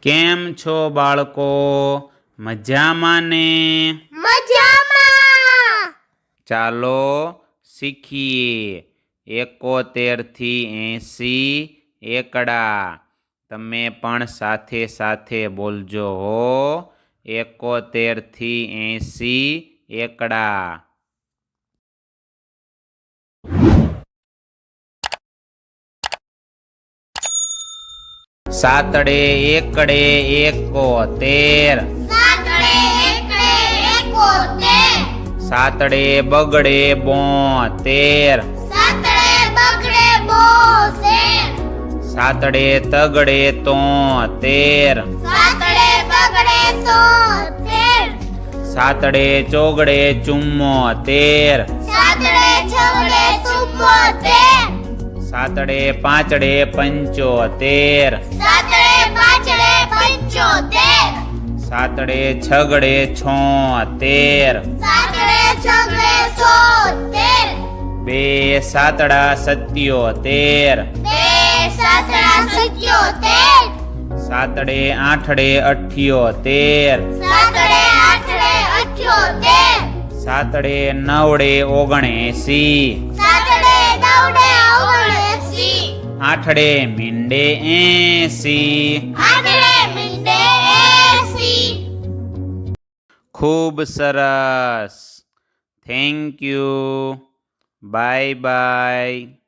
કેમ છો બાળકો? મજામાં ને? મજામાં. ચાલો શીખીએ 71 થી 80 એકડા. તમે પણ સાથે સાથે બોલજો હો. 71 થી 80 એકડા. સાતડે એકડે 71. સાતડે એકડે 71. સાતડે બગડે 72. સાતડે બગડે 72. સાતડે તગડે 73. સાતડે બગડે 73. સાતડે ચોગડે 74. સાતડે છગડે 74. સાતડે પાંચડે 75. સાતડે પાંચડે 75. સાતડે છગડે 76. સાતડે છગડે 76. બે સાતડા 77. બે સાતડા 77. સાતડે આઠડે 78. સાતડે આઠડે 78. સાતડે નવડે 79. સાતડે નવડે 79. આઠડે મીંડે 80. આઠડે મીંડે 80. ખૂબ સરસ. Thank you. Bye bye.